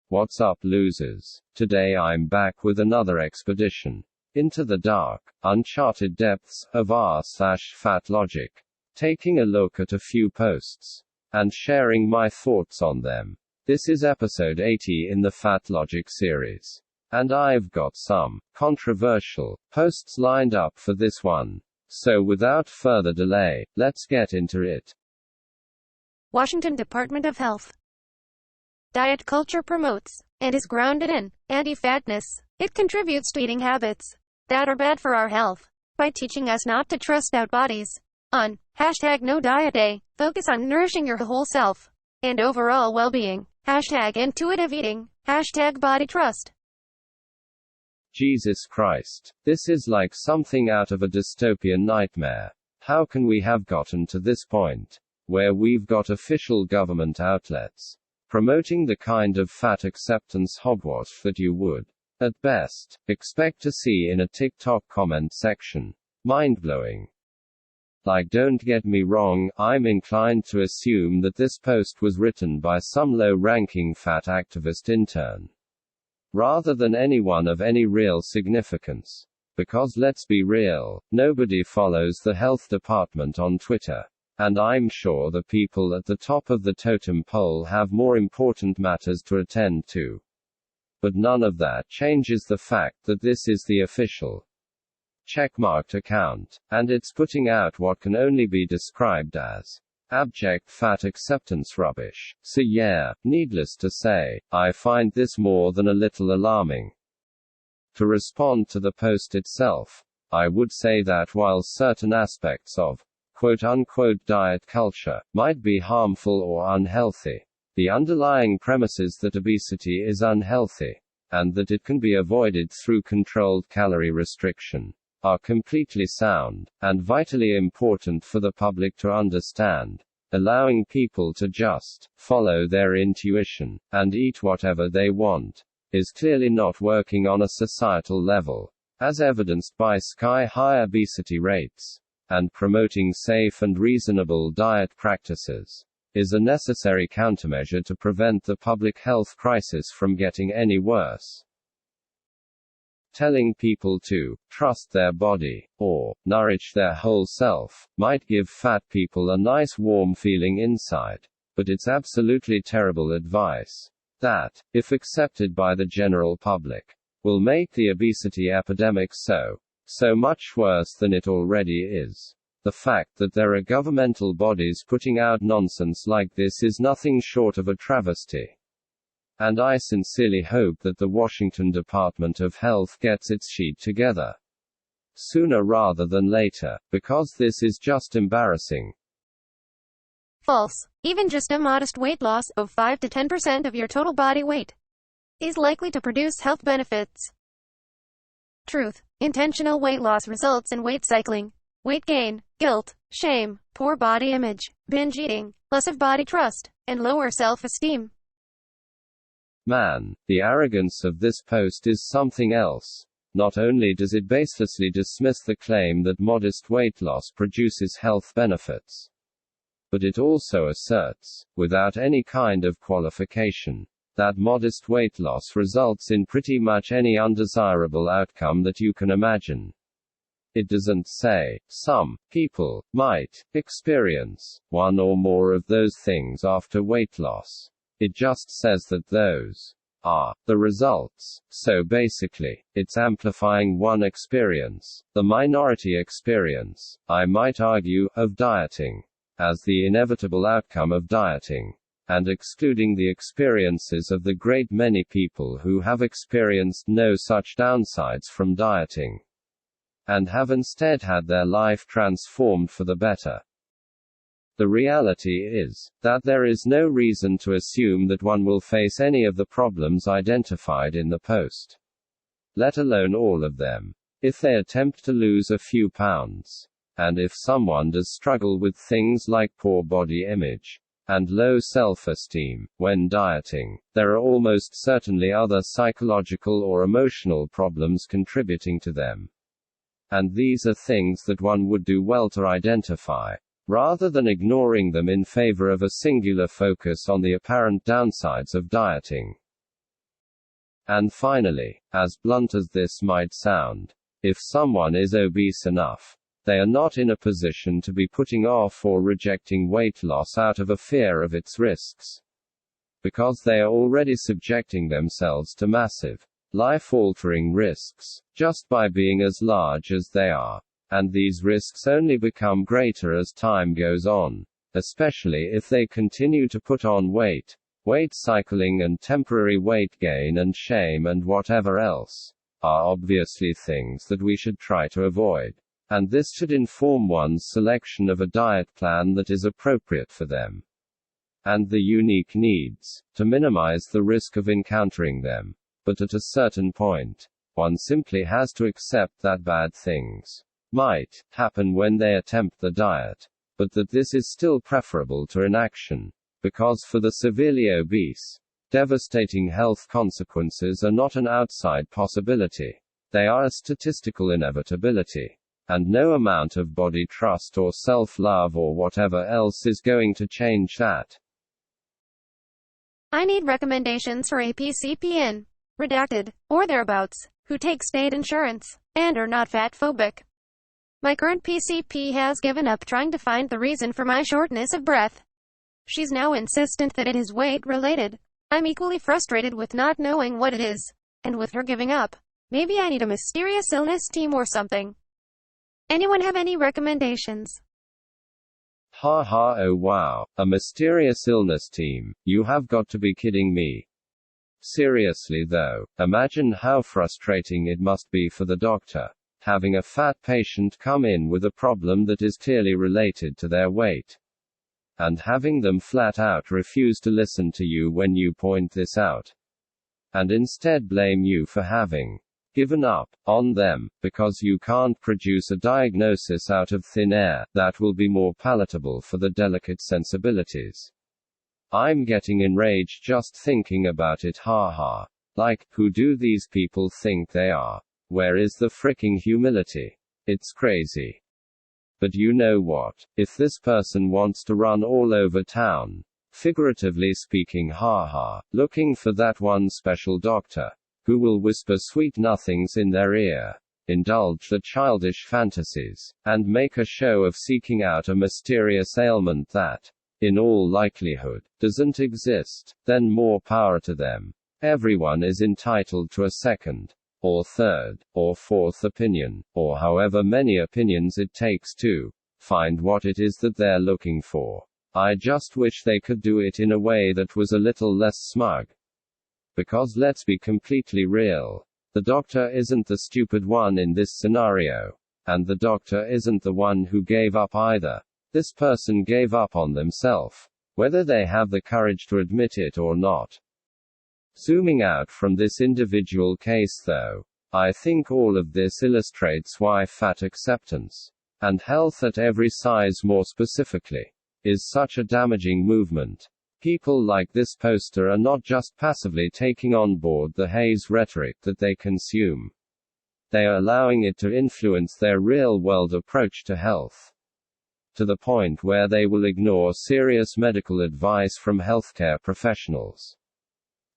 What's up, losers? Today I'm back with another expedition into the dark, uncharted depths of r/fatlogic, taking a look at a few posts and sharing my thoughts on them. This is episode 80 in the fatlogic series, and I've got some controversial posts lined up for this one. So without further delay, let's get into it. Washington Department of Health. Diet culture promotes, and is grounded in, anti-fatness. It contributes to eating habits that are bad for our health, by teaching us not to trust our bodies. On #No Diet Day, focus on nourishing your whole self and overall well-being. #intuitive eating. #body trust. Jesus Christ. This is like something out of a dystopian nightmare. How can we have gotten to this point, where we've got official government outlets promoting the kind of fat acceptance hogwash that you would, at best, expect to see in a TikTok comment section? Mind-blowing. Like, don't get me wrong, I'm inclined to assume that this post was written by some low-ranking fat activist intern, rather than anyone of any real significance. Because let's be real, nobody follows the health department on Twitter. And I'm sure the people at the top of the totem pole have more important matters to attend to. But none of that changes the fact that this is the official checkmarked account, and it's putting out what can only be described as abject fat acceptance rubbish. So yeah, needless to say, I find this more than a little alarming. To respond to the post itself, I would say that while certain aspects of quote-unquote diet culture might be harmful or unhealthy, the underlying premise is that obesity is unhealthy, and that it can be avoided through controlled calorie restriction, are completely sound, and vitally important for the public to understand. Allowing people to just follow their intuition and eat whatever they want is clearly not working on a societal level, as evidenced by sky-high obesity rates. And promoting safe and reasonable diet practices is a necessary countermeasure to prevent the public health crisis from getting any worse. Telling people to trust their body, or nourish their whole self, might give fat people a nice warm feeling inside, but it's absolutely terrible advice that, if accepted by the general public, will make the obesity epidemic so much worse than it already is. The fact that there are governmental bodies putting out nonsense like this is nothing short of a travesty. And I sincerely hope that the Washington Department of Health gets its shit together sooner rather than later, because this is just embarrassing. False. Even just a modest weight loss of 5 to 10% of your total body weight is likely to produce health benefits. Truth. Intentional weight loss results in weight cycling, weight gain, guilt, shame, poor body image, binge eating, loss of body trust, and lower self-esteem. Man, the arrogance of this post is something else. Not only does it baselessly dismiss the claim that modest weight loss produces health benefits, but it also asserts, without any kind of qualification, that modest weight loss results in pretty much any undesirable outcome that you can imagine. It doesn't say, some people might experience one or more of those things after weight loss. It just says that those are the results. So basically, it's amplifying one experience, the minority experience, I might argue, of dieting, as the inevitable outcome of dieting, and excluding the experiences of the great many people who have experienced no such downsides from dieting, and have instead had their life transformed for the better. The reality is that there is no reason to assume that one will face any of the problems identified in the post, let alone all of them, if they attempt to lose a few pounds. And if someone does struggle with things like poor body image and low self-esteem when dieting, there are almost certainly other psychological or emotional problems contributing to them. And these are things that one would do well to identify, rather than ignoring them in favor of a singular focus on the apparent downsides of dieting. And finally, as blunt as this might sound, if someone is obese enough, they are not in a position to be putting off or rejecting weight loss out of a fear of its risks. Because they are already subjecting themselves to massive, life-altering risks, just by being as large as they are. And these risks only become greater as time goes on, especially if they continue to put on weight. Weight cycling and temporary weight gain and shame and whatever else are obviously things that we should try to avoid. And this should inform one's selection of a diet plan that is appropriate for them and the unique needs, to minimize the risk of encountering them. But at a certain point, one simply has to accept that bad things might happen when they attempt the diet, but that this is still preferable to inaction. Because for the severely obese, devastating health consequences are not an outside possibility. They are a statistical inevitability. And no amount of body trust or self-love or whatever else is going to change that. I need recommendations for a PCPN, redacted, or thereabouts, who take state insurance, and are not fat-phobic. My current PCP has given up trying to find the reason for my shortness of breath. She's now insistent that it is weight-related. I'm equally frustrated with not knowing what it is, and with her giving up. Maybe I need a mysterious illness team or something. Anyone have any recommendations? Ha ha, oh wow, a mysterious illness team, you have got to be kidding me. Seriously though, imagine how frustrating it must be for the doctor, having a fat patient come in with a problem that is clearly related to their weight. And having them flat out refuse to listen to you when you point this out. And instead blame you for having given up on them, because you can't produce a diagnosis out of thin air that will be more palatable for the delicate sensibilities. I'm getting enraged just thinking about it, haha. Like, who do these people think they are? Where is the fricking humility? It's crazy. But you know what? If this person wants to run all over town, figuratively speaking, haha, looking for that one special doctor who will whisper sweet nothings in their ear, indulge the childish fantasies, and make a show of seeking out a mysterious ailment that, in all likelihood, doesn't exist, then more power to them. Everyone is entitled to a second, or third, or fourth opinion, or however many opinions it takes to find what it is that they're looking for. I just wish they could do it in a way that was a little less smug. Because let's be completely real. The doctor isn't the stupid one in this scenario. And the doctor isn't the one who gave up either. This person gave up on themselves, whether they have the courage to admit it or not. Zooming out from this individual case though, I think all of this illustrates why fat acceptance, and health at every size more specifically, is such a damaging movement. People like this poster are not just passively taking on board the haze rhetoric that they consume. They are allowing it to influence their real-world approach to health, to the point where they will ignore serious medical advice from healthcare professionals,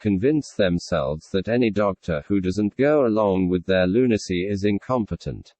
convince themselves that any doctor who doesn't go along with their lunacy is incompetent,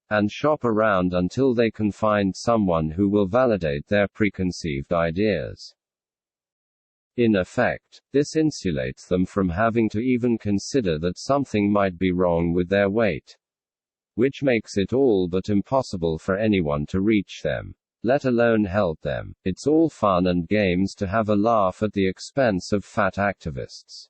and shop around until they can find someone who will validate their preconceived ideas. In effect, this insulates them from having to even consider that something might be wrong with their weight, which makes it all but impossible for anyone to reach them, let alone help them. It's all fun and games to have a laugh at the expense of fat activists.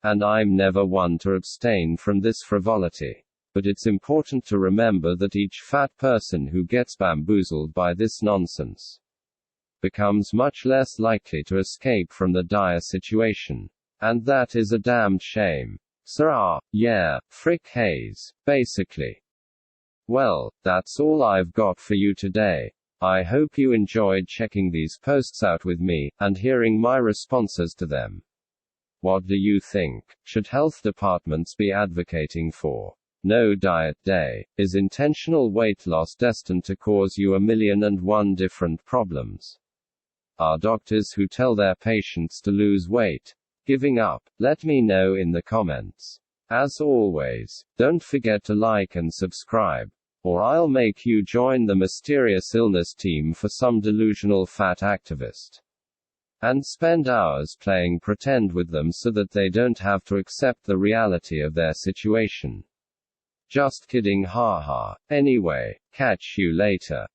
And I'm never one to abstain from this frivolity. But it's important to remember that each fat person who gets bamboozled by this nonsense becomes much less likely to escape from the dire situation. And that is a damned shame. So, yeah, frick haze, basically. Well, that's all I've got for you today. I hope you enjoyed checking these posts out with me, and hearing my responses to them. What do you think? Should health departments be advocating for no diet day? Is intentional weight loss destined to cause you 1,000,001 different problems? Are doctors who tell their patients to lose weight Giving up? Let me know in the comments. As always, don't forget to like and subscribe, or I'll make you join the mysterious illness team for some delusional fat activist. And spend hours playing pretend with them so that they don't have to accept the reality of their situation. Just kidding, haha. Anyway, catch you later.